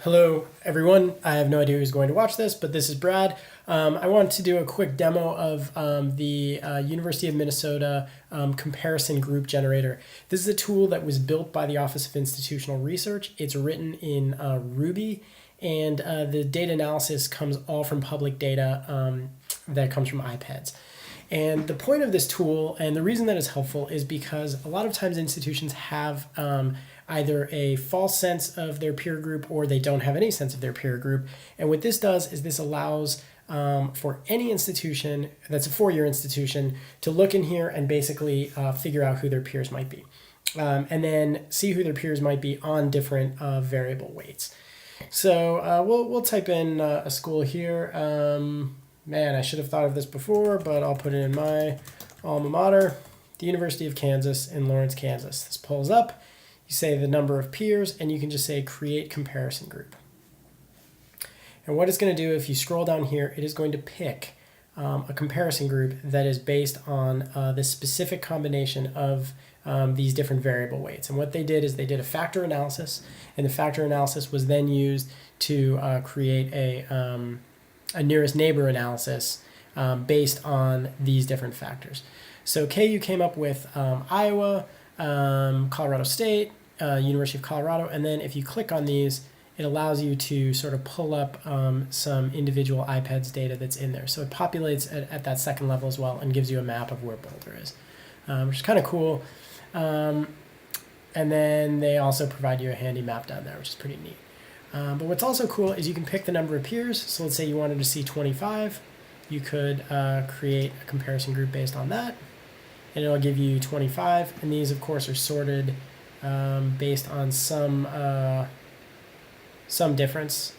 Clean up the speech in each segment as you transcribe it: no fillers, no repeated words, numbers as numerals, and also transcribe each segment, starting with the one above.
Hello, everyone. I have no idea who's going to watch this, but this is Brad. I want to do a quick demo of the University of Minnesota comparison group generator. This is a tool that was built by the Office of Institutional Research. It's written in Ruby, and the data analysis comes all from public data that comes from iPads. And the point of this tool, and the reason that it's helpful, is because a lot of times institutions have either a false sense of their peer group or they don't have any sense of their peer group. And what this does is this allows for any institution that's a four-year institution to look in here and basically figure out who their peers might be. And then see who their peers might be on different variable weights. So we'll type in a school here. Man, I should have thought of this before, but I'll put it in my alma mater, the University of Kansas in Lawrence, Kansas. This pulls up, you say the number of peers, and you can just say create comparison group. And what it's going to do, if you scroll down here, it is going to pick a comparison group that is based on this specific combination of these different variable weights. And what they did is they did a factor analysis, and the factor analysis was then used to create a nearest neighbor analysis based on these different factors. So KU came up with Iowa, Colorado State, University of Colorado, and then if you click on these, it allows you to sort of pull up some individual iPads data that's in there. So it populates at that second level as well and gives you a map of where Boulder is, which is kind of cool. And then they also provide you a handy map down there, which is pretty neat. But what's also cool is you can pick the number of peers. So let's say you wanted to see 25. You could create a comparison group based on that, and it'll give you 25. And these, of course, are sorted based on some difference.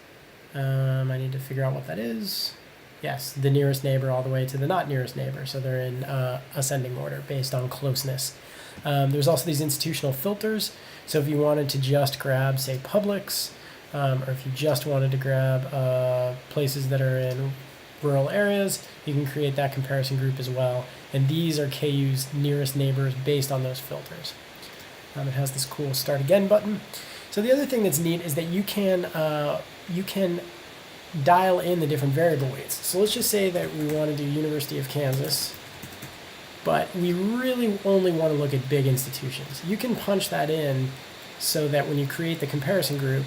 I need to figure out what that is. Yes, the nearest neighbor all the way to the not nearest neighbor. So they're in ascending order based on closeness. There's also these institutional filters. So if you wanted to just grab, say, Publix, or if you just wanted to grab places that are in rural areas, you can create that comparison group as well. And these are KU's nearest neighbors based on those filters. It has this cool Start Again button. So the other thing that's neat is that you can dial in the different variable weights. So let's just say that we want to do University of Kansas, but we really only want to look at big institutions. You can punch that in so that when you create the comparison group,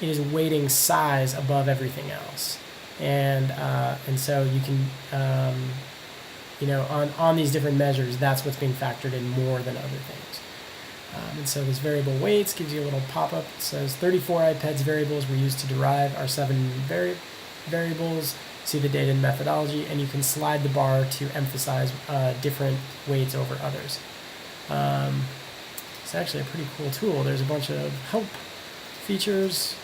it is weighting size above everything else, and so you can, on these different measures, that's what's being factored in more than other things. And so this variable weights gives you a little pop-up that says 34 iPads variables were used to derive our 7 variables. See the data and methodology, and you can slide the bar to emphasize different weights over others. It's actually a pretty cool tool. There's a bunch of help features.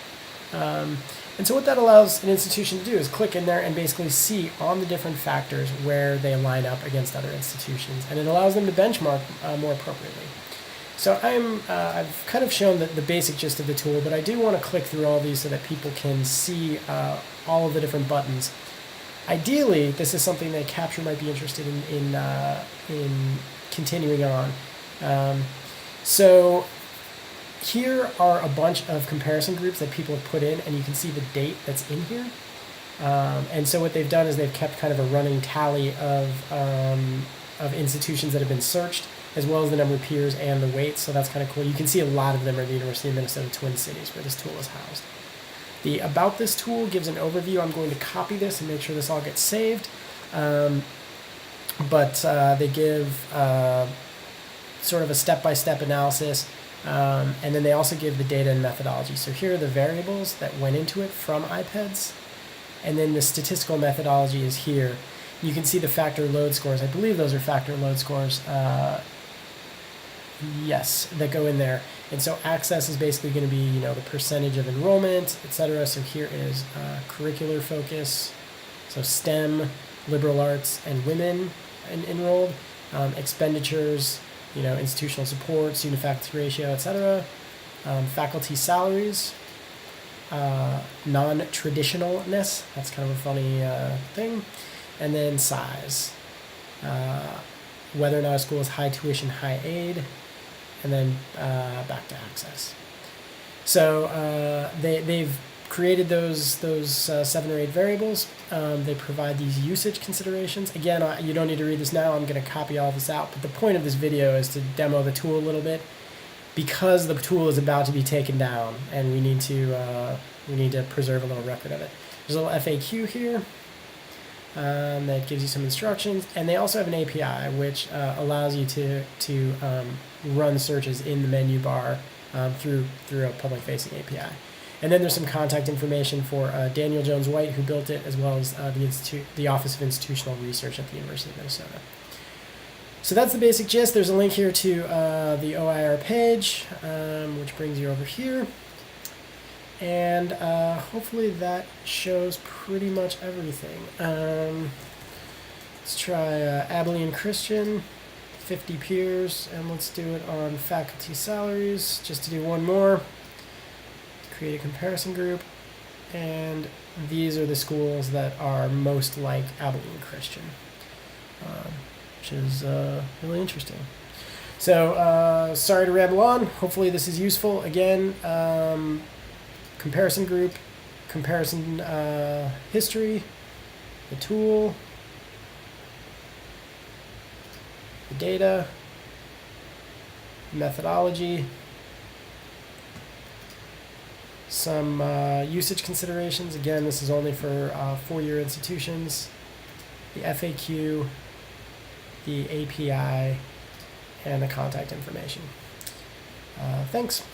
And so what that allows an institution to do is click in there and basically see on the different factors where they line up against other institutions, and it allows them to benchmark more appropriately. So I've kind of shown the basic gist of the tool, but I do want to click through all these so that people can see all of the different buttons. Ideally, this is something that Capture might be interested in continuing on. So here are a bunch of comparison groups that people have put in, and you can see the date that's in here. And so what they've done is they've kept kind of a running tally of institutions that have been searched, as well as the number of peers and the weights. So that's kind of cool. You can see a lot of them are the University of Minnesota Twin Cities, where this tool is housed. The About This tool gives an overview. I'm going to copy this and make sure this all gets saved. But they give sort of a step-by-step analysis. And then they also give the data and methodology. So here are the variables that went into it from iPads. And then the statistical methodology is here. You can see the factor load scores. I believe those are factor load scores. Yes, that go in there. And so access is basically going to be, the percentage of enrollment, etc. So here is curricular focus. So STEM, liberal arts, and women enrolled. Expenditures, institutional support, student faculty ratio, etc. Faculty salaries, non-traditionalness, that's kind of a funny thing, and then size, whether or not a school is high tuition, high aid, and then back to access. So they've created those 7 or 8 variables. They provide these usage considerations. Again, you don't need to read this now. I'm going to copy all this out. But the point of this video is to demo the tool a little bit, because the tool is about to be taken down, and we need to preserve a little record of it. There's a little FAQ here that gives you some instructions, and they also have an API which allows you to run searches in the menu bar through a public-facing API. And then there's some contact information for Daniel Jones White, who built it, as well as the Office of Institutional Research at the University of Minnesota. So that's the basic gist. There's a link here to the OIR page, which brings you over here. And hopefully that shows pretty much everything. Let's try Abilene Christian, 50 peers, and let's do it on faculty salaries, just to do one more. Create a comparison group, and these are the schools that are most like Abilene Christian, which is really interesting. So sorry to ramble on. Hopefully this is useful. Again, comparison group, comparison history, the tool, the data, methodology, some usage considerations. Again, this is only for 4-year institutions, the FAQ, the API, and the contact information. Thanks.